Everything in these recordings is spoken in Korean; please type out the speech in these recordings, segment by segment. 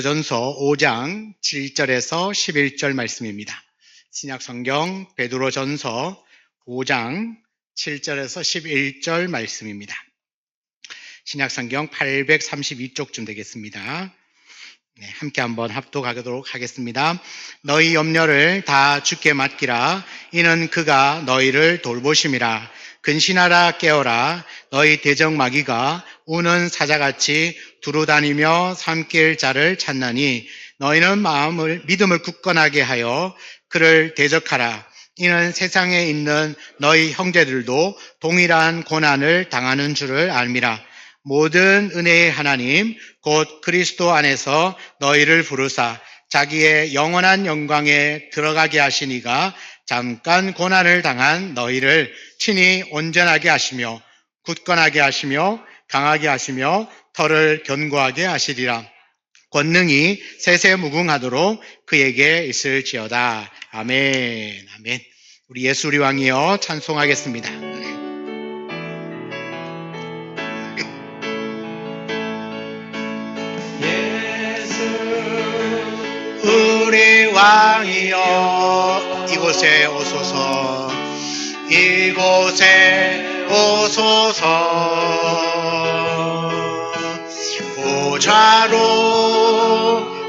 전서 5장 7절에서 11절 말씀입니다. 신약성경 베드로전서 5장 7절에서 11절 말씀입니다. 신약성경 832쪽쯤 되겠습니다. 함께 한번 합독하도록 하겠습니다. 너희 염려를 다 주께 맡기라. 이는 그가 너희를 돌보심이라. 근신하라 깨어라. 너희 대적마귀가 우는 사자같이 두루다니며 삼킬 자를 찾나니 너희는 믿음을 굳건하게 하여 그를 대적하라. 이는 세상에 있는 너희 형제들도 동일한 고난을 당하는 줄을 알미라. 모든 은혜의 하나님 곧 그리스도 안에서 너희를 부르사 자기의 영원한 영광에 들어가게 하시니가 잠깐 고난을 당한 너희를 친히 온전하게 하시며 굳건하게 하시며 강하게 하시며 털을 견고하게 하시리라. 권능이 세세무궁하도록 그에게 있을지어다. 아멘. 아멘. 우리 예수 우리 왕이여 찬송하겠습니다. 우리 왕이여 이곳에 오소서, 이곳에 오소서. 보좌로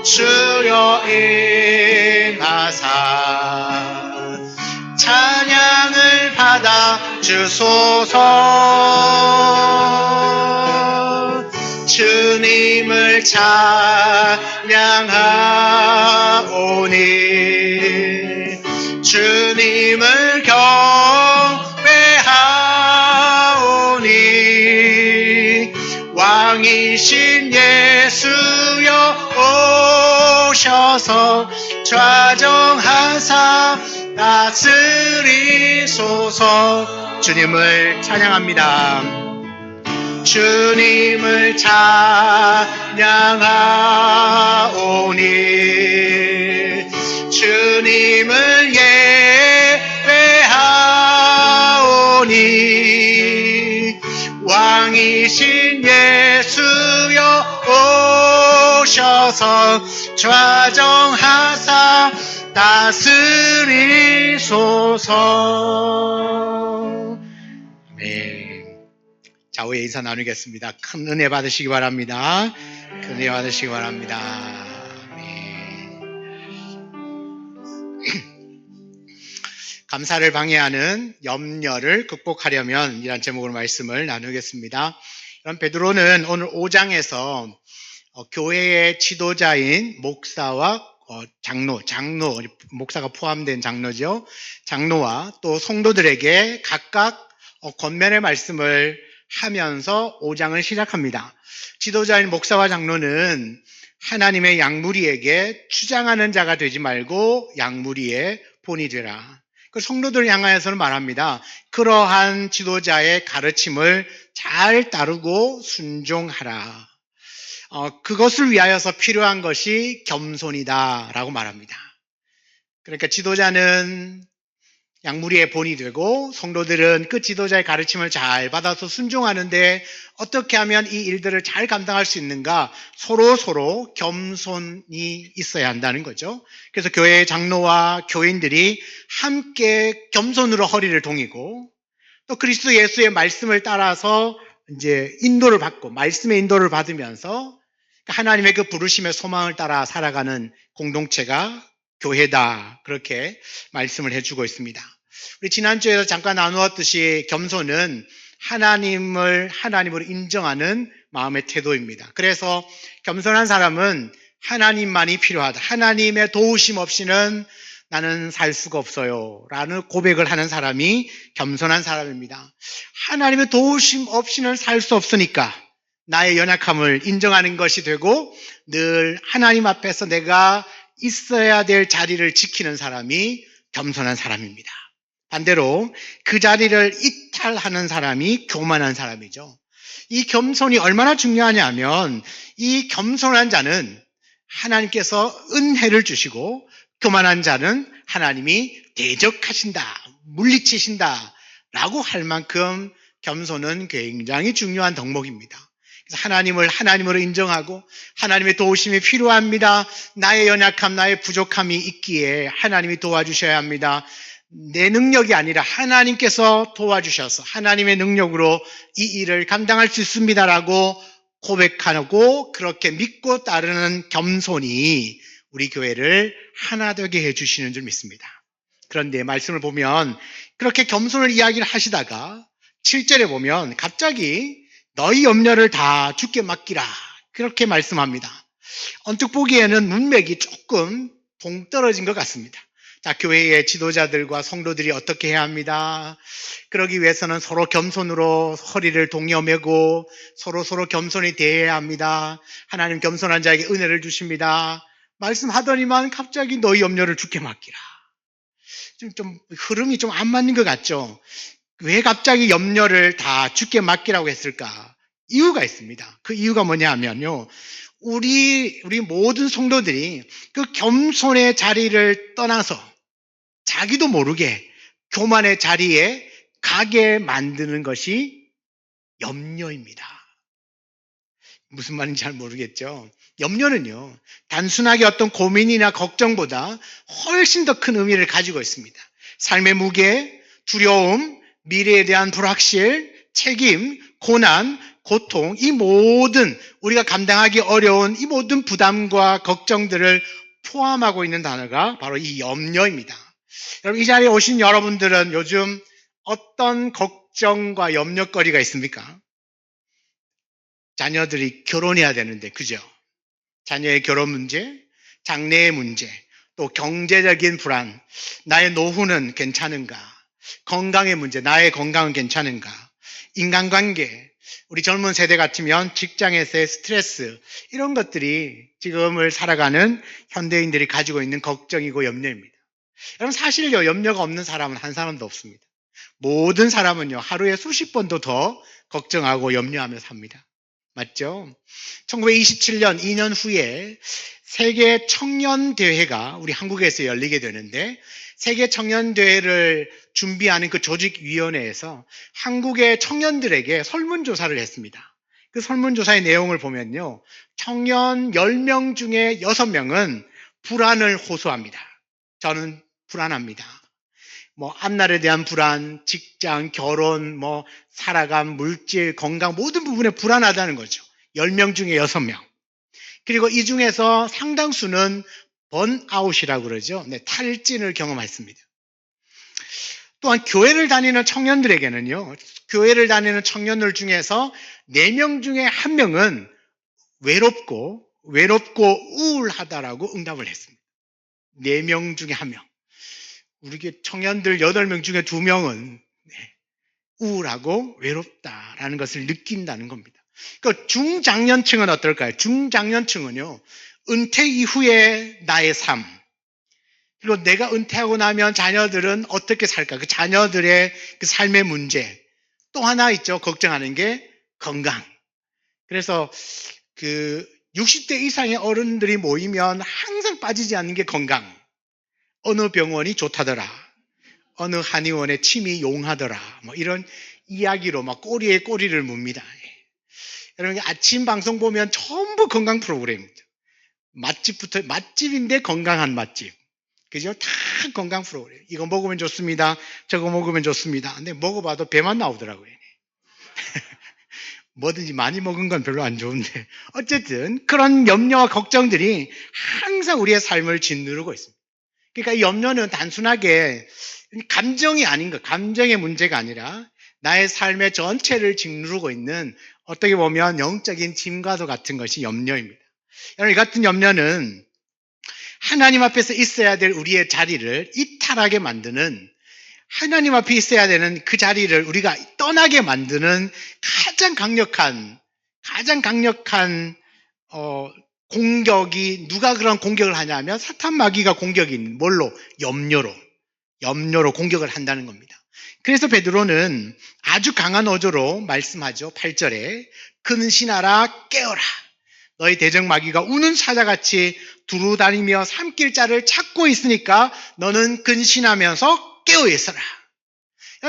주여 임하사 찬양을 받아 주소서. 주님을 찬양하오니 주님을 경배하오니 왕이신 예수여 오셔서 좌정하사 다스리소서. 주님을 찬양합니다. 주님을 찬양하오니 주님을 예배하오니 왕이신 예수여 오셔서 좌정하사 다스리소서. 아멘. 좌우에 인사 나누겠습니다. 큰 은혜 받으시기 바랍니다. 큰 은혜 받으시기 바랍니다. 감사를 방해하는 염려를 극복하려면 이란 제목으로 말씀을 나누겠습니다. 베드로는 오늘 5장에서 교회의 지도자인 목사와 장로, 목사가 포함된 장로죠. 장로와 또 성도들에게 각각 권면의 말씀을 하면서 5장을 시작합니다. 지도자인 목사와 장로는 하나님의 양무리에게 주장하는 자가 되지 말고 양무리의 본이 되라. 그 성도들을 향하여서는 말합니다. 그러한 지도자의 가르침을 잘 따르고 순종하라. 그것을 위하여서 필요한 것이 겸손이다 라고 말합니다. 그러니까 지도자는 양무리의 본이 되고 성도들은 그 지도자의 가르침을 잘 받아서 순종하는데 어떻게 하면 이 일들을 잘 감당할 수 있는가? 서로 겸손이 있어야 한다는 거죠. 그래서 교회의 장로와 교인들이 함께 겸손으로 허리를 동이고 또 그리스도 예수의 말씀을 따라서 이제 인도를 받고 말씀의 인도를 받으면서 하나님의 그 부르심의 소망을 따라 살아가는 공동체가 교회다. 그렇게 말씀을 해주고 있습니다. 우리 지난주에도 잠깐 나누었듯이 겸손은 하나님을 하나님으로 인정하는 마음의 태도입니다. 그래서 겸손한 사람은 하나님만이 필요하다. 하나님의 도우심 없이는 나는 살 수가 없어요. 라는 고백을 하는 사람이 겸손한 사람입니다. 하나님의 도우심 없이는 살 수 없으니까 나의 연약함을 인정하는 것이 되고 늘 하나님 앞에서 내가 있어야 될 자리를 지키는 사람이 겸손한 사람입니다. 반대로 그 자리를 이탈하는 사람이 교만한 사람이죠. 이 겸손이 얼마나 중요하냐면 이 겸손한 자는 하나님께서 은혜를 주시고 교만한 자는 하나님이 대적하신다, 물리치신다 라고 할 만큼 겸손은 굉장히 중요한 덕목입니다. 그래서 하나님을 하나님으로 인정하고 하나님의 도우심이 필요합니다. 나의 연약함, 나의 부족함이 있기에 하나님이 도와주셔야 합니다. 내 능력이 아니라 하나님께서 도와주셔서 하나님의 능력으로 이 일을 감당할 수 있습니다라고 고백하고 그렇게 믿고 따르는 겸손이 우리 교회를 하나 되게 해주시는 줄 믿습니다. 그런데 말씀을 보면 그렇게 겸손을 이야기를 하시다가 7절에 보면 갑자기 너희 염려를 다 주께 맡기라 그렇게 말씀합니다. 언뜻 보기에는 문맥이 조금 동떨어진 것 같습니다. 자, 교회의 지도자들과 성도들이 어떻게 해야 합니다. 그러기 위해서는 서로 겸손으로 허리를 동여 매고 서로 겸손히 대해야 합니다. 하나님 겸손한 자에게 은혜를 주십니다. 말씀하더니만 갑자기 너희 염려를 주께 맡기라. 좀 흐름이 좀 안 맞는 것 같죠? 왜 갑자기 염려를 다 주께 맡기라고 했을까? 이유가 있습니다. 그 이유가 뭐냐 하면요. 우리 모든 성도들이 그 겸손의 자리를 떠나서 자기도 모르게 교만의 자리에 가게 만드는 것이 염려입니다. 무슨 말인지 잘 모르겠죠? 염려는요, 단순하게 어떤 고민이나 걱정보다 훨씬 더 큰 의미를 가지고 있습니다. 삶의 무게, 두려움, 미래에 대한 불확실, 책임, 고난, 고통, 이 모든 우리가 감당하기 어려운 이 모든 부담과 걱정들을 포함하고 있는 단어가 바로 이 염려입니다. 여러분, 이 자리에 오신 여러분들은 요즘 어떤 걱정과 염려거리가 있습니까? 자녀들이 결혼해야 되는데, 그죠? 자녀의 결혼 문제, 장래의 문제, 또 경제적인 불안, 나의 노후는 괜찮은가? 건강의 문제, 나의 건강은 괜찮은가? 인간관계, 우리 젊은 세대 같으면 직장에서의 스트레스, 이런 것들이 지금을 살아가는 현대인들이 가지고 있는 걱정이고 염려입니다. 여러분, 사실요, 염려가 없는 사람은 한 사람도 없습니다. 모든 사람은요, 하루에 수십 번도 더 걱정하고 염려하며 삽니다. 맞죠? 1927년 2년 후에 세계 청년대회가 우리 한국에서 열리게 되는데, 세계 청년대회를 준비하는 그 조직위원회에서 한국의 청년들에게 설문조사를 했습니다. 그 설문조사의 내용을 보면요, 청년 10명 중에 6명은 불안을 호소합니다. 저는 불안합니다. 앞날에 대한 불안, 직장, 결혼, 살아감, 물질, 건강 모든 부분에 불안하다는 거죠. 10명 중에 6명. 그리고 이 중에서 상당수는 번아웃이라고 그러죠. 네, 탈진을 경험했습니다. 또한 교회를 다니는 청년들에게는요, 교회를 다니는 청년들 중에서 4명 중에 1명은 외롭고 우울하다라고 응답을 했습니다. 4명 중에 1명. 우리 청년들 8명 중에 2명은 우울하고 외롭다라는 것을 느낀다는 겁니다. 그 중장년층은 어떨까요? 중장년층은요, 은퇴 이후의 나의 삶, 그리고 내가 은퇴하고 나면 자녀들은 어떻게 살까? 그 자녀들의 그 삶의 문제. 또 하나 있죠. 걱정하는 게 건강. 그래서 그 60대 이상의 어른들이 모이면 항상 빠지지 않는 게 건강. 어느 병원이 좋다더라. 어느 한의원의 침이 용하더라. 이런 이야기로 꼬리에 꼬리를 묻니다. 여러분, 아침 방송 보면 전부 건강 프로그램입니다. 맛집인데 건강한 맛집. 그죠? 다 건강 프로그램. 이거 먹으면 좋습니다. 저거 먹으면 좋습니다. 근데 먹어봐도 배만 나오더라고요. 뭐든지 많이 먹은 건 별로 안 좋은데. 어쨌든 그런 염려와 걱정들이 항상 우리의 삶을 짓누르고 있습니다. 그러니까 이 염려는 단순하게 감정이 아닌 것, 감정의 문제가 아니라 나의 삶의 전체를 짓누르고 있는 어떻게 보면 영적인 짐과도 같은 것이 염려입니다. 여러분, 이 같은 염려는 하나님 앞에서 있어야 될 우리의 자리를 이탈하게 만드는, 하나님 앞에 있어야 되는 그 자리를 우리가 떠나게 만드는 가장 강력한 공격이, 누가 그런 공격을 하냐면 사탄 마귀가 공격이 있는, 뭘로? 염려로 공격을 한다는 겁니다. 그래서 베드로는 아주 강한 어조로 말씀하죠. 8절에 근신하라, 깨어라. 너희 대적 마귀가 우는 사자같이 두루다니며 삼킬 자를 찾고 있으니까 너는 근신하면서 깨어 있어라.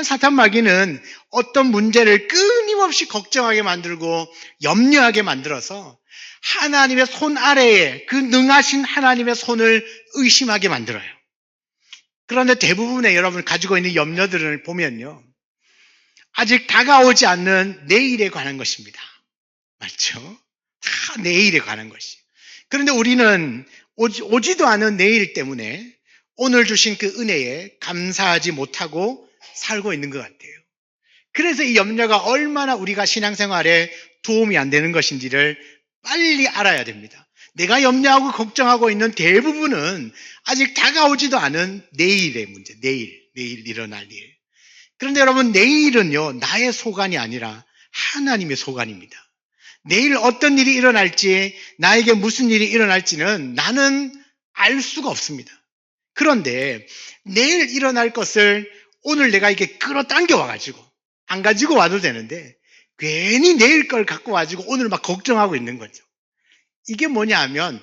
사탄 마귀는 어떤 문제를 끊임없이 걱정하게 만들고 염려하게 만들어서 하나님의 손 아래에 그 능하신 하나님의 손을 의심하게 만들어요. 그런데 대부분의 여러분 가지고 있는 염려들을 보면요, 아직 다가오지 않는 내일에 관한 것입니다. 맞죠? 다 내일에 관한 것이. 그런데 우리는 오지도 않은 내일 때문에 오늘 주신 그 은혜에 감사하지 못하고 살고 있는 것 같아요. 그래서 이 염려가 얼마나 우리가 신앙생활에 도움이 안 되는 것인지를 빨리 알아야 됩니다. 내가 염려하고 걱정하고 있는 대부분은 아직 다가오지도 않은 내일의 문제, 내일 일어날 일. 그런데 여러분, 내일은요, 나의 소관이 아니라 하나님의 소관입니다. 내일 어떤 일이 일어날지, 나에게 무슨 일이 일어날지는 나는 알 수가 없습니다. 그런데 내일 일어날 것을 오늘 내가 이렇게 끌어당겨 와가지고, 안 가지고 와도 되는데, 괜히 내일 걸 갖고 와가지고 오늘 막 걱정하고 있는 거죠. 이게 뭐냐 하면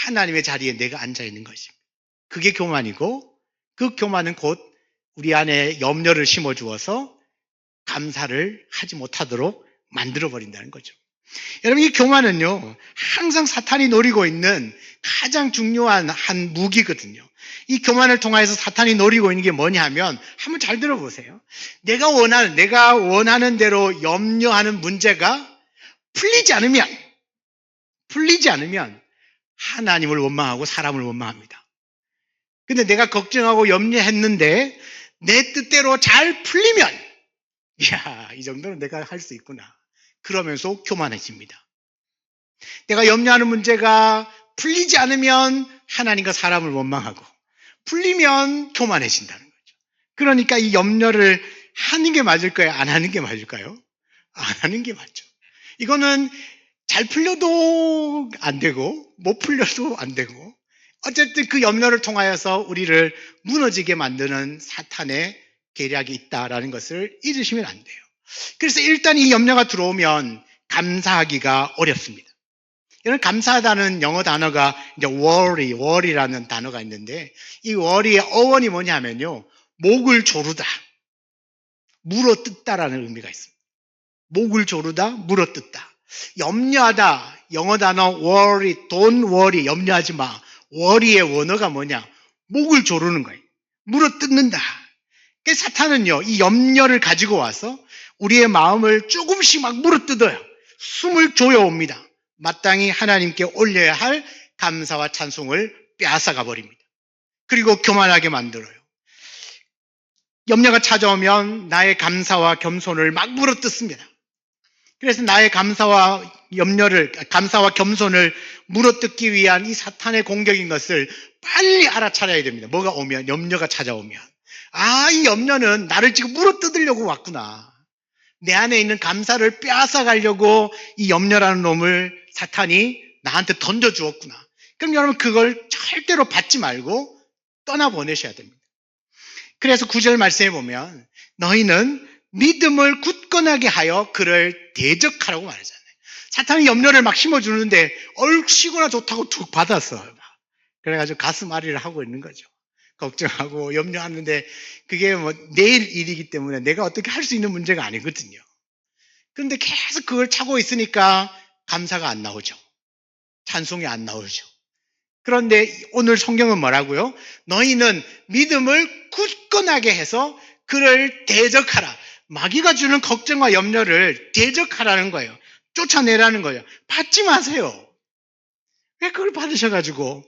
하나님의 자리에 내가 앉아 있는 것입니다. 그게 교만이고, 그 교만은 곧 우리 안에 염려를 심어 주어서 감사를 하지 못하도록 만들어 버린다는 거죠. 여러분, 이 교만은요, 항상 사탄이 노리고 있는 가장 중요한 한 무기거든요. 이 교만을 통해서 사탄이 노리고 있는 게 뭐냐 하면, 한번 잘 들어보세요. 내가 원하는 대로 염려하는 문제가 풀리지 않으면 하나님을 원망하고 사람을 원망합니다. 근데 내가 걱정하고 염려했는데 내 뜻대로 잘 풀리면, 이야, 이 정도는 내가 할 수 있구나. 그러면서 교만해집니다. 내가 염려하는 문제가 풀리지 않으면 하나님과 사람을 원망하고, 풀리면 교만해진다는 거죠. 그러니까 이 염려를 하는 게 맞을까요? 안 하는 게 맞을까요? 안 하는 게 맞죠. 이거는 잘 풀려도 안 되고, 못 풀려도 안 되고, 어쨌든 그 염려를 통하여서 우리를 무너지게 만드는 사탄의 계략이 있다라는 것을 잊으시면 안 돼요. 그래서 일단 이 염려가 들어오면 감사하기가 어렵습니다. 이런 감사하다는 영어 단어가 이제 worry라는 단어가 있는데, 이 worry의 어원이 뭐냐면요, 목을 조르다, 물어뜯다라는 의미가 있습니다. 목을 조르다, 물어뜯다. 염려하다, 영어 단어 worry, don't worry, 염려하지 마. worry의 원어가 뭐냐? 목을 조르는 거예요. 물어뜯는다. 그래서 사탄은요, 이 염려를 가지고 와서 우리의 마음을 조금씩 막 물어뜯어요. 숨을 조여옵니다. 마땅히 하나님께 올려야 할 감사와 찬송을 빼앗아가 버립니다. 그리고 교만하게 만들어요. 염려가 찾아오면 나의 감사와 겸손을 막 물어뜯습니다. 그래서 나의 감사와 겸손을 물어뜯기 위한 이 사탄의 공격인 것을 빨리 알아차려야 됩니다. 뭐가 오면, 염려가 찾아오면, 아, 이 염려는 나를 지금 물어뜯으려고 왔구나. 내 안에 있는 감사를 빼앗아 가려고 이 염려라는 놈을 사탄이 나한테 던져주었구나. 그럼 여러분, 그걸 절대로 받지 말고 떠나보내셔야 됩니다. 그래서 9절 말씀에 보면 너희는 믿음을 굳건하게 하여 그를 대적하라고 말하잖아요. 사탄이 염려를 막 심어주는데 얼씨구나 좋다고 툭 받았어요. 그래가지고 가슴앓이를 하고 있는 거죠. 걱정하고 염려하는데 그게 뭐 내일 일이기 때문에 내가 어떻게 할 수 있는 문제가 아니거든요. 그런데 계속 그걸 차고 있으니까 감사가 안 나오죠. 찬송이 안 나오죠. 그런데 오늘 성경은 뭐라고요? 너희는 믿음을 굳건하게 해서 그를 대적하라. 마귀가 주는 걱정과 염려를 대적하라는 거예요. 쫓아내라는 거예요. 받지 마세요. 왜 그걸 받으셔가지고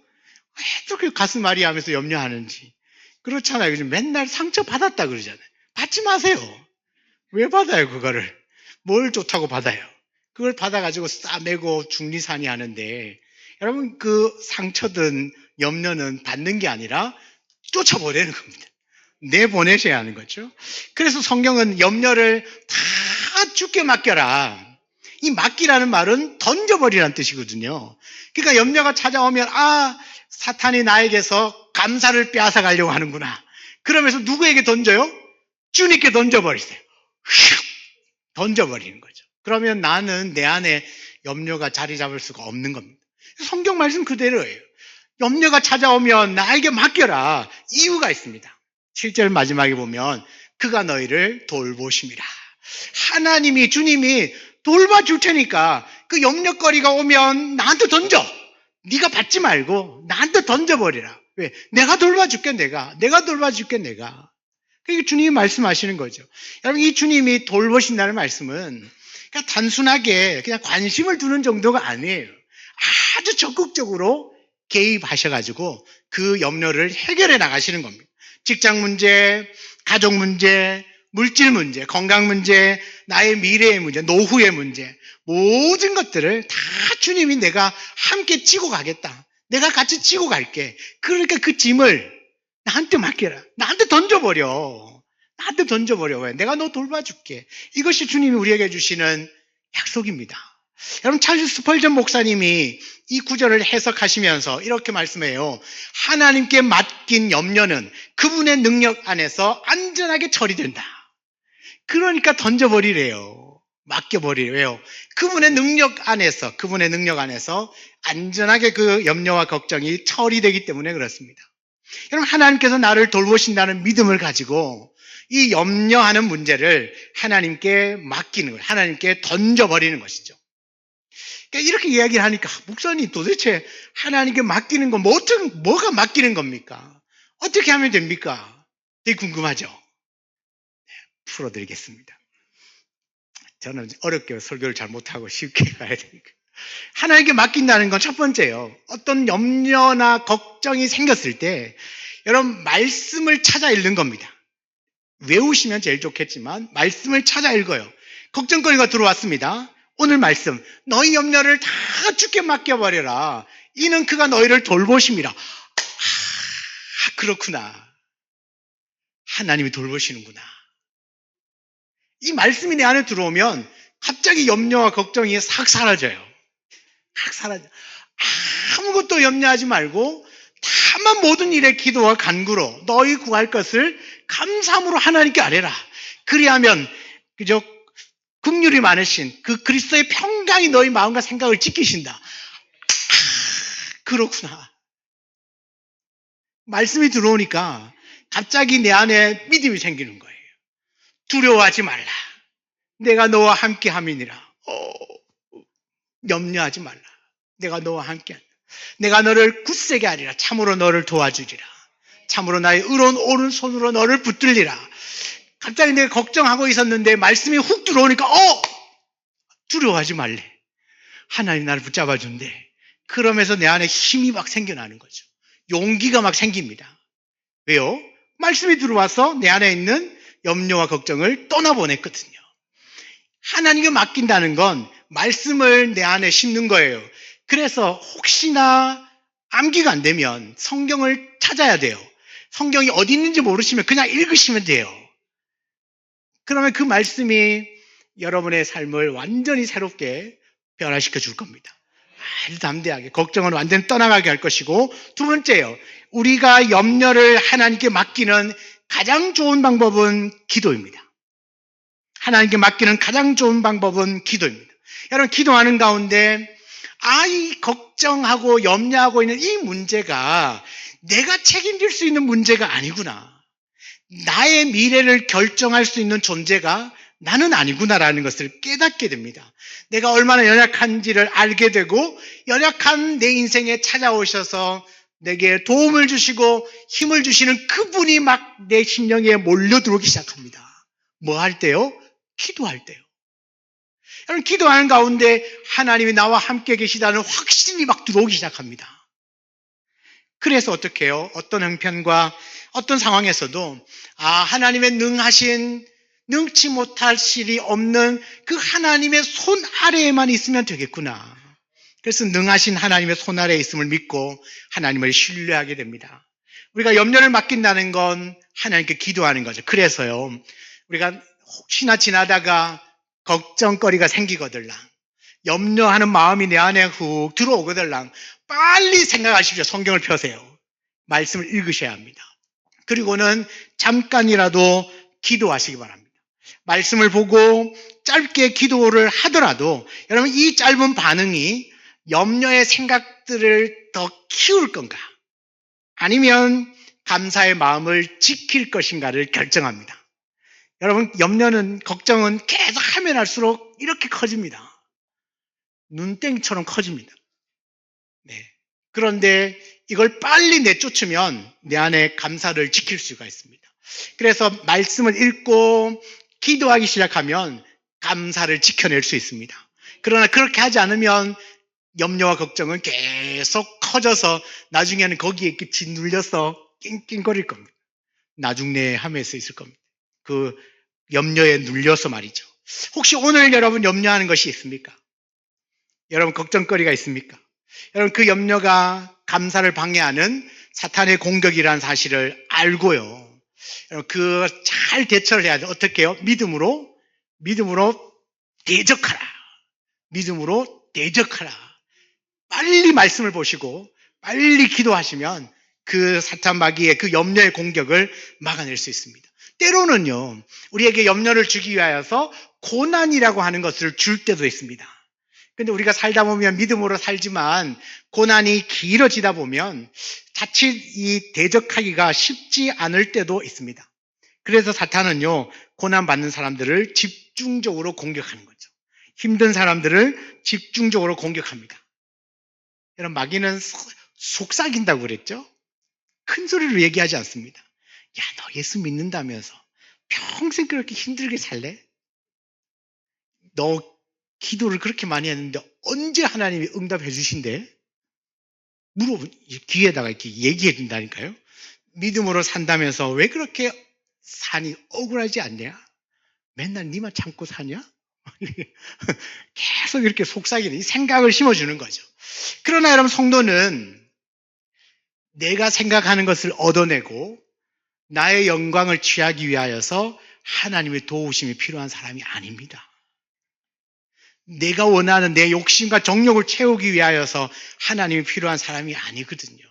왜 이렇게 가슴앓이 하면서 염려하는지. 그렇잖아요. 요즘 맨날 상처 받았다 그러잖아요. 받지 마세요. 왜 받아요, 그거를? 뭘 좋다고 받아요? 그걸 받아가지고 싸매고 중리산이 하는데, 여러분, 그 상처든 염려는 받는 게 아니라 쫓아보내는 겁니다. 내보내셔야 하는 거죠. 그래서 성경은 염려를 다 주께 맡겨라. 이 맡기라는 말은 던져버리라는 뜻이거든요. 그러니까 염려가 찾아오면, 아, 사탄이 나에게서 감사를 빼앗아 가려고 하는구나. 그러면서 누구에게 던져요? 주님께 던져버리세요. 휙! 던져버리는 거죠. 그러면 나는 내 안에 염려가 자리 잡을 수가 없는 겁니다. 성경 말씀 그대로예요. 염려가 찾아오면 나에게 맡겨라. 이유가 있습니다. 7절 마지막에 보면 그가 너희를 돌보심이라. 하나님이, 주님이 돌봐줄 테니까 그 염려거리가 오면 나한테 던져. 네가 받지 말고 나한테 던져버리라. 왜? 내가 돌봐줄게. 내가 돌봐줄게. 내가. 그게 주님이 말씀하시는 거죠. 여러분, 이 주님이 돌보신다는 말씀은 그냥 단순하게 그냥 관심을 두는 정도가 아니에요. 아주 적극적으로 개입하셔가지고 그 염려를 해결해 나가시는 겁니다. 직장 문제, 가족 문제, 물질 문제, 건강 문제, 나의 미래의 문제, 노후의 문제, 모든 것들을 다 주님이 내가 함께 지고 가겠다. 내가 같이 지고 갈게. 그러니까 그 짐을 나한테 맡겨라. 나한테 던져버려. 나한테 던져버려. 왜? 내가 너 돌봐줄게. 이것이 주님이 우리에게 주시는 약속입니다. 여러분, 찰스 스펄전 목사님이 이 구절을 해석하시면서 이렇게 말씀해요. 하나님께 맡긴 염려는 그분의 능력 안에서 안전하게 처리된다. 그러니까 던져버리래요. 맡겨버리래요. 그분의 능력 안에서 안전하게 그 염려와 걱정이 처리되기 때문에 그렇습니다. 여러분, 하나님께서 나를 돌보신다는 믿음을 가지고 이 염려하는 문제를 하나님께 맡기는 거예요. 하나님께 던져버리는 것이죠. 그러니까 이렇게 이야기를 하니까, 목사님 도대체 하나님께 맡기는 건 뭐가 맡기는 겁니까? 어떻게 하면 됩니까? 되게 궁금하죠? 풀어드리겠습니다. 저는 어렵게 설교를 잘 못하고 쉽게 가야 되니까. 하나님께 맡긴다는 건 첫 번째요. 어떤 염려나 걱정이 생겼을 때 여러분, 말씀을 찾아 읽는 겁니다. 외우시면 제일 좋겠지만 말씀을 찾아 읽어요. 걱정거리가 들어왔습니다. 오늘 말씀, 너희 염려를 다 주께 맡겨버려라. 이는 그가 너희를 돌보심이라. 그렇구나. 하나님이 돌보시는구나. 이 말씀이 내 안에 들어오면 갑자기 염려와 걱정이 싹 사라져요. 싹 사라져. 아무것도 염려하지 말고 다만 모든 일에 기도와 간구로 너희 구할 것을 감사함으로 하나님께 아뢰라. 그리하면 그저 긍휼이 많으신 그 그리스도의 평강이 너희 마음과 생각을 지키신다. 그렇구나. 말씀이 들어오니까 갑자기 내 안에 믿음이 생기는 거예요. 두려워하지 말라. 내가 너와 함께 함이니라. 염려하지 말라. 내가 너와 함께 한다. 내가 너를 굳세게 하리라. 참으로 너를 도와주리라. 참으로 나의 의로운 오른손으로 너를 붙들리라. 갑자기 내가 걱정하고 있었는데 말씀이 훅 들어오니까 두려워하지 말래. 하나님 나를 붙잡아준대. 그러면서 내 안에 힘이 막 생겨나는 거죠. 용기가 막 생깁니다. 왜요? 말씀이 들어와서 내 안에 있는 염려와 걱정을 떠나보냈거든요. 하나님께 맡긴다는 건 말씀을 내 안에 심는 거예요. 그래서 혹시나 암기가 안 되면 성경을 찾아야 돼요. 성경이 어디 있는지 모르시면 그냥 읽으시면 돼요. 그러면 그 말씀이 여러분의 삶을 완전히 새롭게 변화시켜 줄 겁니다. 아주 담대하게 걱정은 완전히 떠나가게 할 것이고, 두 번째요, 우리가 염려를 하나님께 맡기는 가장 좋은 방법은 기도입니다. 하나님께 맡기는 가장 좋은 방법은 기도입니다. 여러분, 기도하는 가운데 이 걱정하고 염려하고 있는 이 문제가 내가 책임질 수 있는 문제가 아니구나. 나의 미래를 결정할 수 있는 존재가 나는 아니구나라는 것을 깨닫게 됩니다. 내가 얼마나 연약한지를 알게 되고, 연약한 내 인생에 찾아오셔서 내게 도움을 주시고 힘을 주시는 그분이 막 내 심령에 몰려 들어오기 시작합니다. 뭐 할 때요? 기도할 때요. 여러분, 기도하는 가운데 하나님이 나와 함께 계시다는 확신이 막 들어오기 시작합니다. 그래서 어떻게 해요? 어떤 형편과 어떤 상황에서도 하나님의 능치 못할 일이 없는 그 하나님의 손 아래에만 있으면 되겠구나. 그래서 능하신 하나님의 손 아래에 있음을 믿고 하나님을 신뢰하게 됩니다. 우리가 염려를 맡긴다는 건 하나님께 기도하는 거죠. 그래서요, 우리가 혹시나 지나다가 걱정거리가 생기거들랑, 염려하는 마음이 내 안에 훅 들어오거들랑 빨리 생각하십시오. 성경을 펴세요. 말씀을 읽으셔야 합니다. 그리고는 잠깐이라도 기도하시기 바랍니다. 말씀을 보고 짧게 기도를 하더라도 여러분, 이 짧은 반응이 염려의 생각들을 더 키울 건가, 아니면 감사의 마음을 지킬 것인가를 결정합니다. 여러분, 염려는, 걱정은 계속 하면 할수록 이렇게 커집니다. 눈땡이처럼 커집니다. 네. 그런데 이걸 빨리 내쫓으면 내 안에 감사를 지킬 수가 있습니다. 그래서 말씀을 읽고 기도하기 시작하면 감사를 지켜낼 수 있습니다. 그러나 그렇게 하지 않으면 염려와 걱정은 계속 커져서 나중에는 거기에 이렇게 짓눌려서 낑낑거릴 겁니다. 나중내하면서 있을 겁니다. 그 염려에 눌려서 말이죠. 혹시 오늘 여러분 염려하는 것이 있습니까? 여러분 걱정거리가 있습니까? 여러분 그 염려가 감사를 방해하는 사탄의 공격이라는 사실을 알고요. 여러분 그 잘 대처를 해야 돼요. 어떻게 해요? 믿음으로 대적하라. 믿음으로 대적하라. 빨리 말씀을 보시고 빨리 기도하시면 그 사탄 마귀의 그 염려의 공격을 막아낼 수 있습니다. 때로는요, 우리에게 염려를 주기 위하여서 고난이라고 하는 것을 줄 때도 있습니다. 근데 우리가 살다 보면 믿음으로 살지만 고난이 길어지다 보면 자칫 이 대적하기가 쉽지 않을 때도 있습니다. 그래서 사탄은요, 고난 받는 사람들을 집중적으로 공격하는 거죠. 힘든 사람들을 집중적으로 공격합니다. 여러분, 마귀는 속삭인다고 그랬죠? 큰 소리로 얘기하지 않습니다. 야, 너 예수 믿는다면서 평생 그렇게 힘들게 살래? 너 기도를 그렇게 많이 했는데 언제 하나님이 응답해 주신대? 귀에다가 이렇게 얘기해 준다니까요. 믿음으로 산다면서 왜 그렇게 산이 억울하지 않냐? 맨날 니만 참고 사냐? 계속 이렇게 속삭이는 이 생각을 심어주는 거죠. 그러나 여러분, 성도는 내가 생각하는 것을 얻어내고 나의 영광을 취하기 위하여서 하나님의 도우심이 필요한 사람이 아닙니다. 내가 원하는 내 욕심과 정욕을 채우기 위하여서 하나님이 필요한 사람이 아니거든요.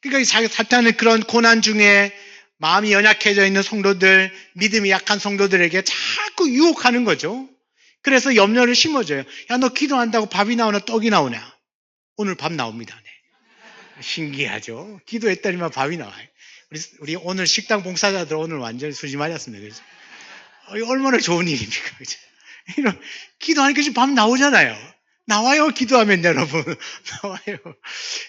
그러니까 사탄은 그런 고난 중에 마음이 연약해져 있는 성도들, 믿음이 약한 성도들에게 자꾸 유혹하는 거죠. 그래서 염려를 심어줘요. 야, 너 기도한다고 밥이 나오나 떡이 나오냐? 오늘 밥 나옵니다. 네. 신기하죠? 기도했더니만 밥이 나와요. 우리 오늘 식당 봉사자들 오늘 완전히 수지 맞았습니다. 그죠? 얼마나 좋은 일입니까? 그죠? 기도하니까 지금 밥 나오잖아요. 나와요, 기도하면 여러분. 나와요.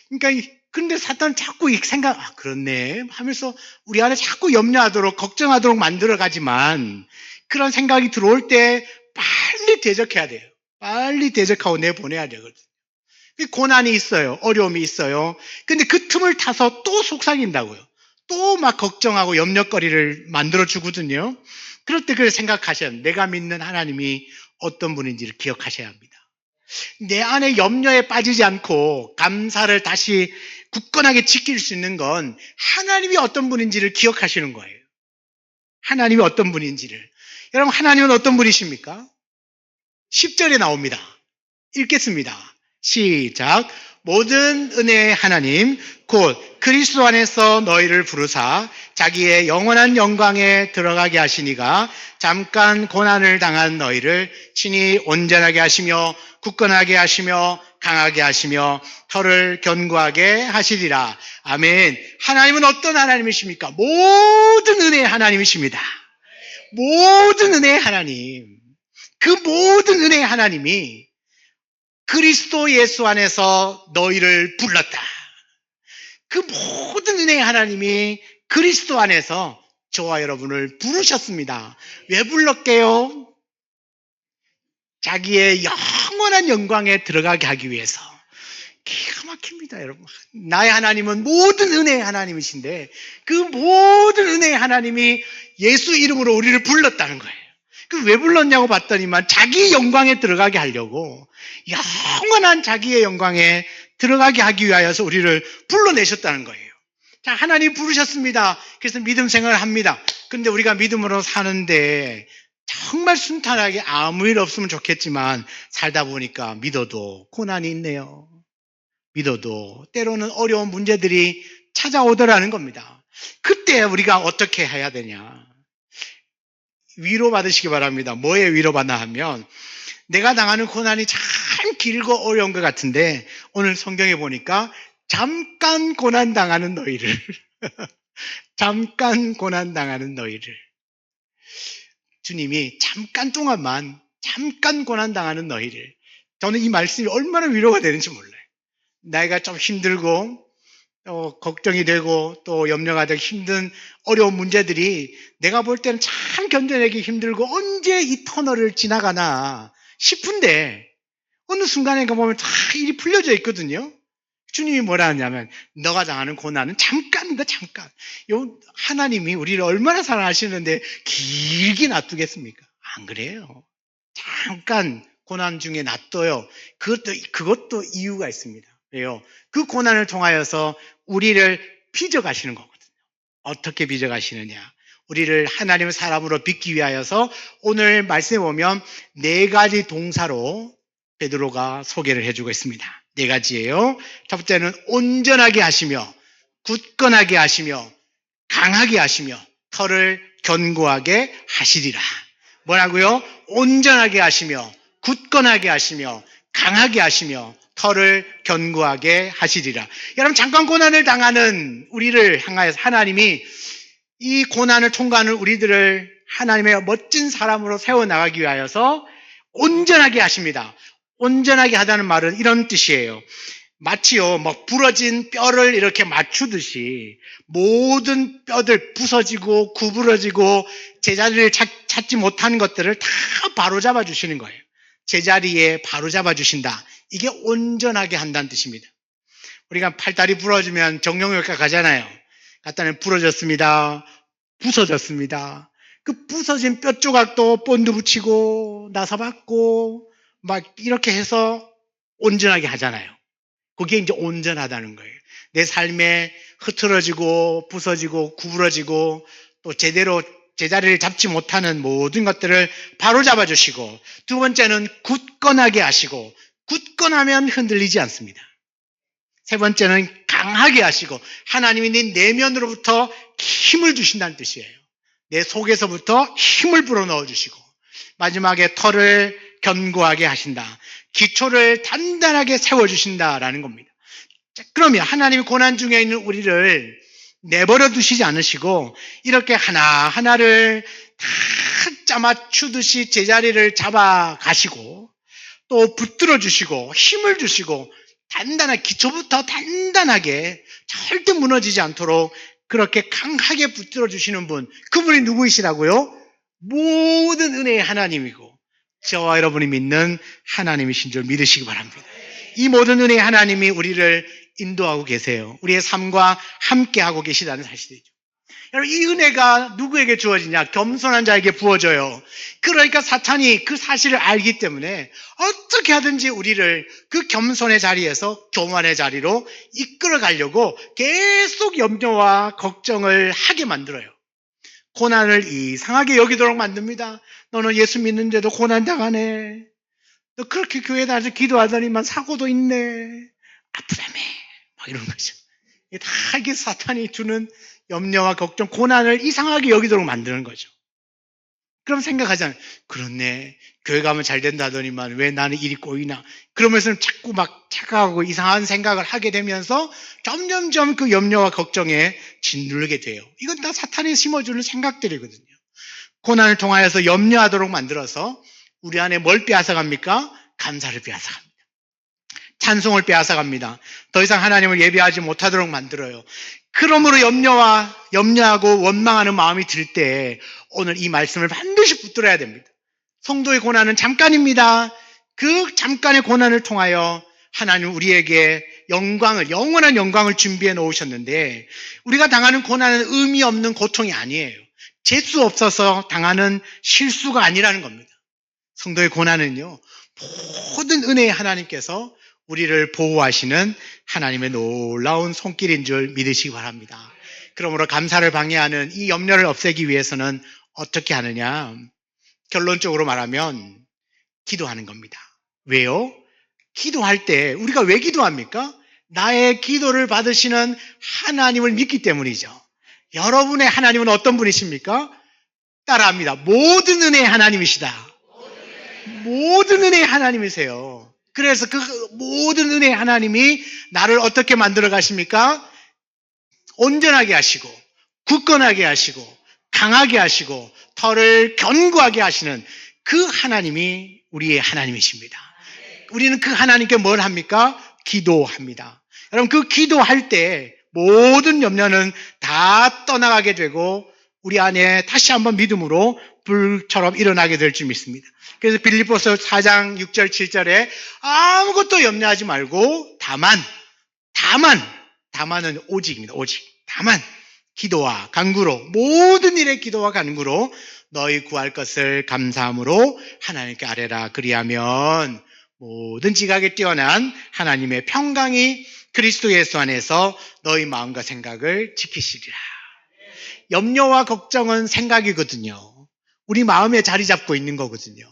그러니까, 근데 사탄은 자꾸 이 생각, 아, 그렇네. 하면서 우리 안에 자꾸 염려하도록, 걱정하도록 만들어가지만, 그런 생각이 들어올 때 빨리 대적해야 돼요. 빨리 대적하고 내보내야 되거든요. 고난이 있어요. 어려움이 있어요. 근데 그 틈을 타서 또 속삭인다고요. 또 막 걱정하고 염려거리를 만들어주거든요. 그럴 때 그걸 생각하셔야 합니다. 내가 믿는 하나님이 어떤 분인지를 기억하셔야 합니다. 내 안에 염려에 빠지지 않고 감사를 다시 굳건하게 지킬 수 있는 건 하나님이 어떤 분인지를 기억하시는 거예요. 하나님이 어떤 분인지를. 여러분, 하나님은 어떤 분이십니까? 10절에 나옵니다. 읽겠습니다. 시작. 모든 은혜의 하나님 곧 그리스도 안에서 너희를 부르사 자기의 영원한 영광에 들어가게 하시니가 잠깐 고난을 당한 너희를 친히 온전하게 하시며 굳건하게 하시며 강하게 하시며 혀를 견고하게 하시리라. 아멘. 하나님은 어떤 하나님이십니까? 모든 은혜의 하나님이십니다. 모든 은혜의 하나님. 그 모든 은혜의 하나님이 그리스도 예수 안에서 너희를 불렀다. 그 모든 은혜의 하나님이 그리스도 안에서 저와 여러분을 부르셨습니다. 왜 불렀게요? 자기의 영원한 영광에 들어가게 하기 위해서. 기가 막힙니다, 여러분. 나의 하나님은 모든 은혜의 하나님이신데 그 모든 은혜의 하나님이 예수 이름으로 우리를 불렀다는 거예요. 왜 불렀냐고 봤더니만 자기 영광에 들어가게 하려고 영원한 자기의 영광에 들어가게 하기 위하여서 우리를 불러내셨다는 거예요. 자, 하나님 부르셨습니다. 그래서 믿음 생활을 합니다. 근데 우리가 믿음으로 사는데 정말 순탄하게 아무 일 없으면 좋겠지만 살다 보니까 믿어도 고난이 있네요. 믿어도 때로는 어려운 문제들이 찾아오더라는 겁니다. 그때 우리가 어떻게 해야 되냐? 위로받으시기 바랍니다. 뭐에 위로받나 하면 내가 당하는 고난이 참 길고 어려운 것 같은데 오늘 성경에 보니까 잠깐 고난 당하는 너희를 잠깐 고난 당하는 너희를 주님이 잠깐 동안만 잠깐 고난당하는 너희를, 저는 이 말씀이 얼마나 위로가 되는지 몰라요. 나이가 좀 힘들고 걱정이 되고 또 염려가 되고 힘든 어려운 문제들이 내가 볼 때는 참 견뎌내기 힘들고 언제 이 터널을 지나가나 싶은데 어느 순간에 보면 다 일이 풀려져 있거든요. 주님이 뭐라 하냐면 너가 당하는 고난은 잠깐이다, 잠깐. 하나님이 우리를 얼마나 사랑하시는데 길게 놔두겠습니까? 안 그래요. 잠깐 고난 중에 놔둬요. 그것도 이유가 있습니다. 왜요? 그 고난을 통하여서 우리를 빚어가시는 거거든요. 어떻게 빚어가시느냐? 우리를 하나님의 사람으로 빚기 위하여서 오늘 말씀에 보면 네 가지 동사로 베드로가 소개를 해주고 있습니다. 네 가지예요. 첫 번째는 온전하게 하시며 굳건하게 하시며 강하게 하시며 털을 견고하게 하시리라. 뭐라고요? 온전하게 하시며 굳건하게 하시며 강하게 하시며 털을 견고하게 하시리라. 여러분, 잠깐 고난을 당하는 우리를 향하여서 하나님이 이 고난을 통과하는 우리들을 하나님의 멋진 사람으로 세워나가기 위하여서 온전하게 하십니다. 온전하게 하다는 말은 이런 뜻이에요. 마치요, 부러진 뼈를 이렇게 맞추듯이 모든 뼈들 부서지고 구부러지고 제자리를 찾지 못하는 것들을 다 바로잡아 주시는 거예요. 제자리에 바로잡아 주신다. 이게 온전하게 한다는 뜻입니다. 우리가 팔다리 부러지면 정형외과 가잖아요. 갔다는 부러졌습니다. 부서졌습니다. 그 부서진 뼈 조각도 본드 붙이고 나사 받고 이렇게 해서 온전하게 하잖아요. 그게 이제 온전하다는 거예요. 내 삶에 흐트러지고 부서지고 구부러지고 또 제대로 제자리를 잡지 못하는 모든 것들을 바로잡아 주시고, 두 번째는 굳건하게 하시고, 굳건하면 흔들리지 않습니다. 세 번째는 강하게 하시고, 하나님이 네 내면으로부터 힘을 주신다는 뜻이에요. 내 속에서부터 힘을 불어넣어 주시고, 마지막에 털을 견고하게 하신다. 기초를 단단하게 세워주신다라는 겁니다. 자, 그러면 하나님이 고난 중에 있는 우리를 내버려 두시지 않으시고 이렇게 하나하나를 다 짜맞추듯이 제자리를 잡아 가시고 또 붙들어 주시고 힘을 주시고 단단한 기초부터 단단하게 절대 무너지지 않도록 그렇게 강하게 붙들어 주시는 분, 그분이 누구이시라고요? 모든 은혜의 하나님이고 저와 여러분이 믿는 하나님이신 줄 믿으시기 바랍니다. 이 모든 은혜의 하나님이 우리를 인도하고 계세요. 우리의 삶과 함께하고 계시다는 사실이죠. 여러분, 이 은혜가 누구에게 주어지냐? 겸손한 자에게 부어져요. 그러니까 사탄이 그 사실을 알기 때문에 어떻게 하든지 우리를 그 겸손의 자리에서 교만의 자리로 이끌어 가려고 계속 염려와 걱정을 하게 만들어요. 고난을 이상하게 여기도록 만듭니다. 너는 예수 믿는데도 고난 당하네. 너 그렇게 교회 다녀서 기도하더니만 사고도 있네. 아프다며. 이런 거죠. 다 이게 사탄이 주는 염려와 걱정, 고난을 이상하게 여기도록 만드는 거죠. 그럼 생각하잖아요. 그렇네. 교회 가면 잘 된다더니만 왜 나는 일이 꼬이나. 그러면서 자꾸 착각하고 이상한 생각을 하게 되면서 점점점 그 염려와 걱정에 짓누르게 돼요. 이건 다 사탄이 심어주는 생각들이거든요. 고난을 통하여서 염려하도록 만들어서 우리 안에 뭘 빼앗아갑니까? 감사를 빼앗아갑니다. 찬송을 빼앗아갑니다. 더 이상 하나님을 예배하지 못하도록 만들어요. 그러므로 염려하고 원망하는 마음이 들 때 오늘 이 말씀을 반드시 붙들어야 됩니다. 성도의 고난은 잠깐입니다. 그 잠깐의 고난을 통하여 하나님 우리에게 영원한 영광을 준비해 놓으셨는데, 우리가 당하는 고난은 의미 없는 고통이 아니에요. 재수 없어서 당하는 실수가 아니라는 겁니다. 성도의 고난은요, 모든 은혜의 하나님께서 우리를 보호하시는 하나님의 놀라운 손길인 줄 믿으시기 바랍니다. 그러므로 감사를 방해하는 이 염려를 없애기 위해서는 어떻게 하느냐? 결론적으로 말하면 기도하는 겁니다. 왜요? 기도할 때 우리가 왜 기도합니까? 나의 기도를 받으시는 하나님을 믿기 때문이죠. 여러분의 하나님은 어떤 분이십니까? 따라합니다. 모든 은혜의 하나님이시다. 모든 은혜의 하나님이세요. 그래서 그 모든 은혜의 하나님이 나를 어떻게 만들어 가십니까? 온전하게 하시고, 굳건하게 하시고, 강하게 하시고, 터를 견고하게 하시는 그 하나님이 우리의 하나님이십니다. 우리는 그 하나님께 뭘 합니까? 기도합니다. 여러분, 그 기도할 때 모든 염려는 다 떠나가게 되고 우리 안에 다시 한번 믿음으로 불처럼 일어나게 될 줄 믿습니다. 그래서 빌립보서 4장 6절 7절에 아무것도 염려하지 말고 다만은 오직입니다. 오직. 다만 기도와 간구로, 모든 일의 기도와 간구로 너희 구할 것을 감사함으로 하나님께 아뢰라. 그리하면 모든 지각에 뛰어난 하나님의 평강이 그리스도 예수 안에서 너희 마음과 생각을 지키시리라. 염려와 걱정은 생각이거든요. 우리 마음에 자리 잡고 있는 거거든요.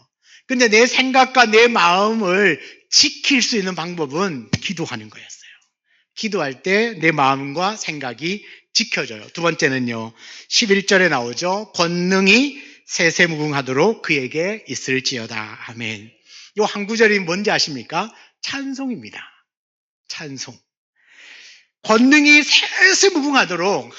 근데 내 생각과 내 마음을 지킬 수 있는 방법은 기도하는 거였어요. 기도할 때 내 마음과 생각이 지켜져요. 두 번째는요, 11절에 나오죠. 권능이 세세무궁하도록 그에게 있을지어다. 아멘. 이 한 구절이 뭔지 아십니까? 찬송입니다. 찬송. 권능이 세세무궁하도록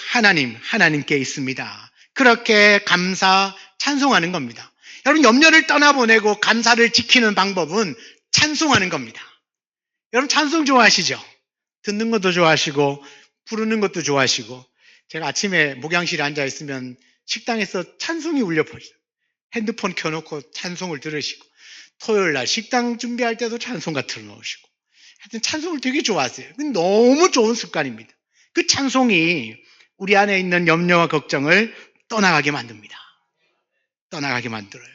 하나님께 있습니다. 그렇게 감사, 찬송하는 겁니다. 여러분, 염려를 떠나보내고 감사를 지키는 방법은 찬송하는 겁니다. 여러분, 찬송 좋아하시죠? 듣는 것도 좋아하시고 부르는 것도 좋아하시고. 제가 아침에 목양실에 앉아있으면 식당에서 찬송이 울려 퍼져요. 핸드폰 켜놓고 찬송을 들으시고, 토요일날 식당 준비할 때도 찬송가 틀어놓으시고, 하여튼 찬송을 되게 좋아하세요. 너무 좋은 습관입니다. 그 찬송이 우리 안에 있는 염려와 걱정을 떠나가게 만듭니다. 떠나가게 만들어요.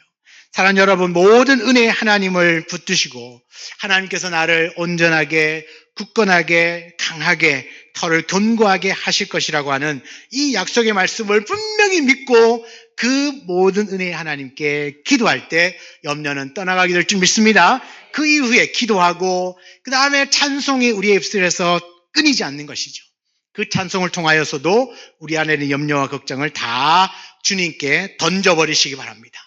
사랑하는 여러분, 모든 은혜의 하나님을 붙드시고 하나님께서 나를 온전하게, 굳건하게, 강하게, 터를 견고하게 하실 것이라고 하는 이 약속의 말씀을 분명히 믿고 그 모든 은혜의 하나님께 기도할 때 염려는 떠나가게 될 줄 믿습니다. 그 이후에 기도하고 그 다음에 찬송이 우리의 입술에서 끊이지 않는 것이죠. 그 찬송을 통하여서도 우리 안에 있는 염려와 걱정을 다 주님께 던져버리시기 바랍니다.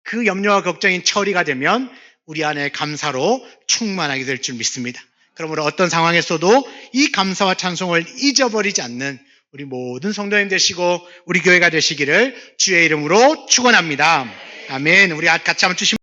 그 염려와 걱정이 처리가 되면 우리 안에 감사로 충만하게 될 줄 믿습니다. 그러므로 어떤 상황에서도 이 감사와 찬송을 잊어버리지 않는 우리 모든 성도님 되시고 우리 교회가 되시기를 주의 이름으로 축원합니다. 아멘. 우리 같이 한번 주시면